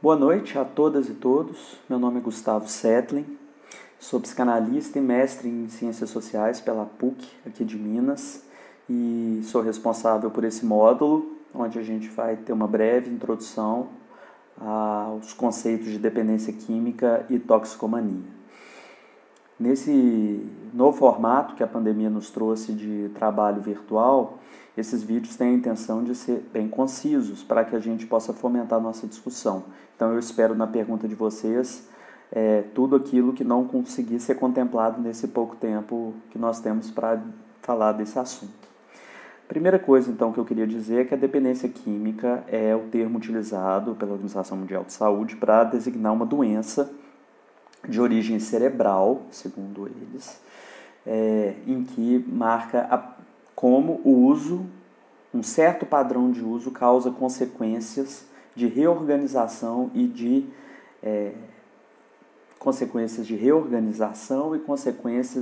Boa noite a todas e todos. Meu nome é Gustavo Setlin, sou psicanalista e mestre em Ciências Sociais pela PUC, aqui de Minas, e sou responsável por esse módulo, onde a gente vai ter uma breve introdução aos conceitos de dependência química e toxicomania. Nesse novo formato que a pandemia nos trouxe de trabalho virtual, esses vídeos têm a intenção de ser bem concisos para que a gente possa fomentar a nossa discussão. Então eu espero na pergunta de vocês tudo aquilo que não conseguir ser contemplado nesse pouco tempo que nós temos para falar desse assunto. Primeira coisa então que eu queria dizer é que a dependência química é o termo utilizado pela Organização Mundial de Saúde para designar uma doença de origem cerebral, segundo eles, em que marca como o uso, um certo padrão de uso causa consequências de reorganização e consequências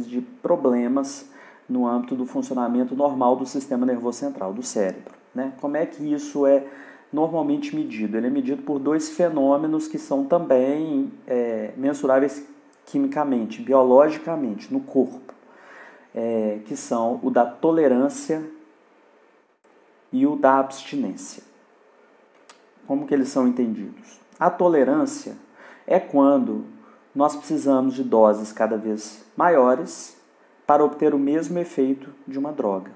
de problemas no âmbito do funcionamento normal do sistema nervoso central, do cérebro, né? Como é que isso é normalmente medido? Ele é medido por dois fenômenos que são também mensuráveis quimicamente, biologicamente, no corpo, que são o da tolerância e o da abstinência. Como que eles são entendidos? A tolerância é quando nós precisamos de doses cada vez maiores para obter o mesmo efeito de uma droga.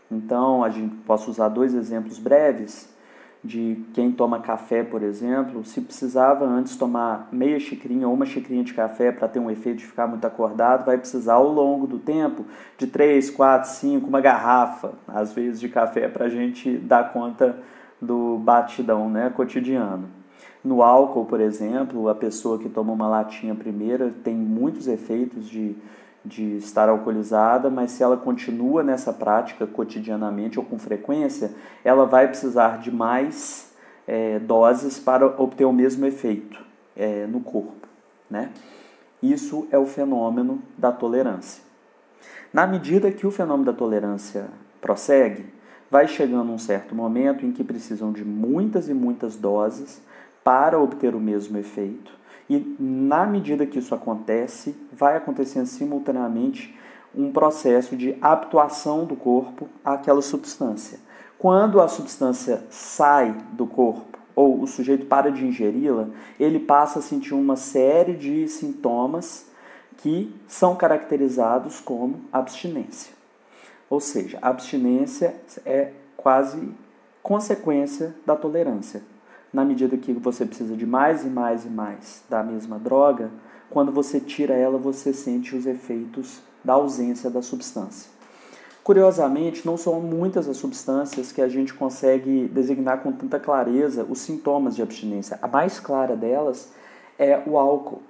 Então, a gente posso usar dois exemplos breves de quem toma café, por exemplo. Se precisava antes tomar meia xicrinha ou uma xicrinha de café para ter um efeito de ficar muito acordado, vai precisar ao longo do tempo de 3, 4, 5, uma garrafa, às vezes, de café para a gente dar conta do batidão, né, cotidiano. No álcool, por exemplo, a pessoa que toma uma latinha primeira tem muitos efeitos de estar alcoolizada, mas se ela continua nessa prática cotidianamente ou com frequência, ela vai precisar de mais doses para obter o mesmo efeito no corpo, né? Isso é o fenômeno da tolerância. Na medida que o fenômeno da tolerância prossegue, vai chegando um certo momento em que precisam de muitas e muitas doses para obter o mesmo efeito. E na medida que isso acontece, vai acontecendo simultaneamente um processo de habituação do corpo àquela substância. Quando a substância sai do corpo, ou o sujeito para de ingeri-la, ele passa a sentir uma série de sintomas que são caracterizados como abstinência. Ou seja, a abstinência é quase consequência da tolerância. Na medida que você precisa de mais e mais e mais da mesma droga, quando você tira ela, você sente os efeitos da ausência da substância. Curiosamente, não são muitas as substâncias que a gente consegue designar com tanta clareza os sintomas de abstinência. A mais clara delas é o álcool,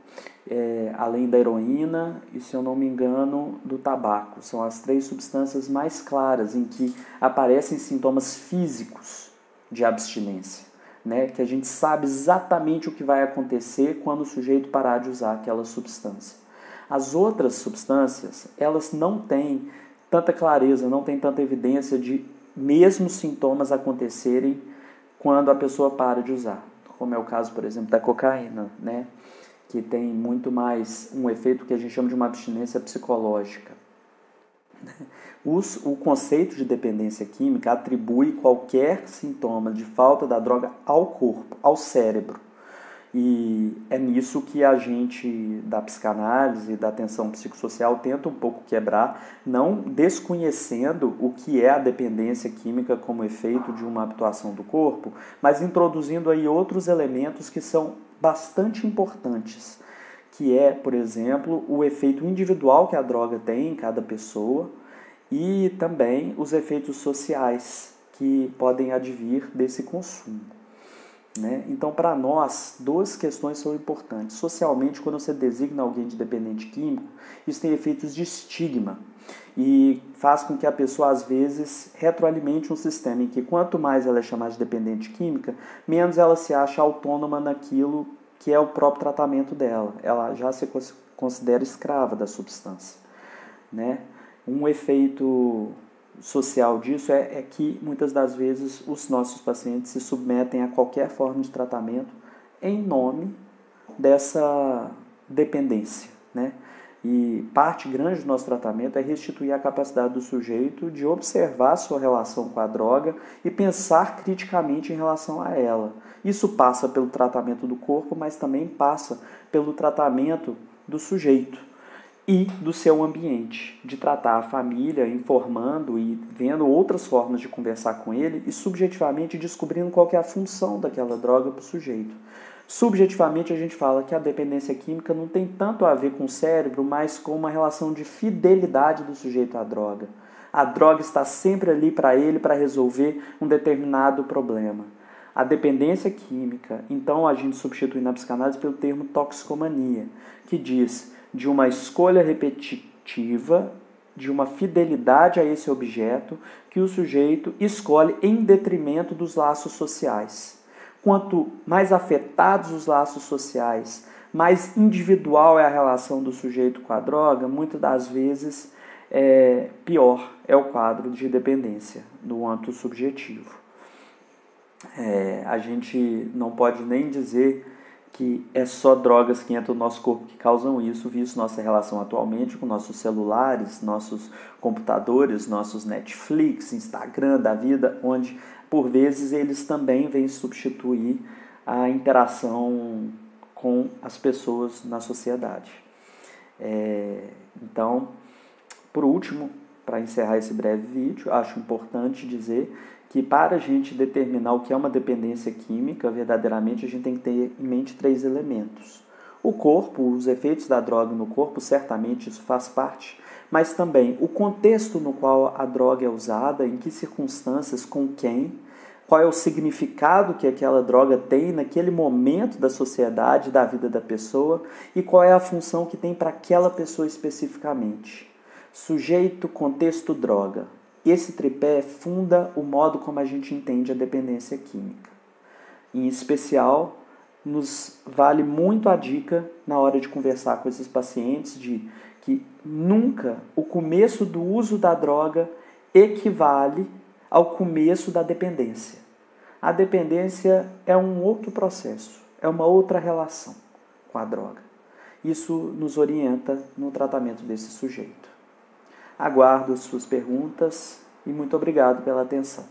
além da heroína e, se eu não me engano, do tabaco. São as três substâncias mais claras em que aparecem sintomas físicos de abstinência. Né, que a gente sabe exatamente o que vai acontecer quando o sujeito parar de usar aquela substância. As outras substâncias, elas não têm tanta clareza, não têm tanta evidência de mesmos sintomas acontecerem quando a pessoa para de usar, como é o caso, por exemplo, da cocaína, né, que tem muito mais um efeito que a gente chama de uma abstinência psicológica. O conceito de dependência química atribui qualquer sintoma de falta da droga ao corpo, ao cérebro. E é nisso que a gente, da psicanálise, da atenção psicossocial, tenta um pouco quebrar, não desconhecendo o que é a dependência química como efeito de uma habituação do corpo, mas introduzindo aí outros elementos que são bastante importantes, que é, por exemplo, o efeito individual que a droga tem em cada pessoa, e também os efeitos sociais que podem advir desse consumo, né? Então, para nós, duas questões são importantes. Socialmente, quando você designa alguém de dependente químico, isso tem efeitos de estigma e faz com que a pessoa, às vezes, retroalimente um sistema em que quanto mais ela é chamada de dependente química, menos ela se acha autônoma naquilo que é o próprio tratamento dela. Ela já se considera escrava da substância, né? Um efeito social disso é que muitas das vezes os nossos pacientes se submetem a qualquer forma de tratamento em nome dessa dependência, né? E parte grande do nosso tratamento é restituir a capacidade do sujeito de observar sua relação com a droga e pensar criticamente em relação a ela. Isso passa pelo tratamento do corpo, mas também passa pelo tratamento do sujeito e do seu ambiente, de tratar a família, informando e vendo outras formas de conversar com ele e subjetivamente descobrindo qual que é a função daquela droga para o sujeito. Subjetivamente, a gente fala que a dependência química não tem tanto a ver com o cérebro, mas com uma relação de fidelidade do sujeito à droga. A droga está sempre ali para ele para resolver um determinado problema. A dependência química, então, a gente substitui na psicanálise pelo termo toxicomania, que diz de uma escolha repetitiva, de uma fidelidade a esse objeto que o sujeito escolhe em detrimento dos laços sociais. Quanto mais afetados os laços sociais, mais individual é a relação do sujeito com a droga, muitas das vezes pior é o quadro de dependência no âmbito subjetivo. A gente não pode nem dizer que é só drogas que entram no nosso corpo que causam isso, visto nossa relação atualmente com nossos celulares, nossos computadores, nossos Netflix, Instagram da vida, onde por vezes eles também vêm substituir a interação com as pessoas na sociedade. Então, por último, para encerrar esse breve vídeo, acho importante dizer que para a gente determinar o que é uma dependência química, verdadeiramente a gente tem que ter em mente 3 elementos. O corpo, os efeitos da droga no corpo, certamente isso faz parte, mas também o contexto no qual a droga é usada, em que circunstâncias, com quem, qual é o significado que aquela droga tem naquele momento da sociedade, da vida da pessoa, e qual é a função que tem para aquela pessoa especificamente. Sujeito, contexto, droga. Esse tripé funda o modo como a gente entende a dependência química. Em especial, nos vale muito a dica na hora de conversar com esses pacientes de que nunca o começo do uso da droga equivale ao começo da dependência. A dependência é um outro processo, é uma outra relação com a droga. Isso nos orienta no tratamento desse sujeito. Aguardo suas perguntas e muito obrigado pela atenção.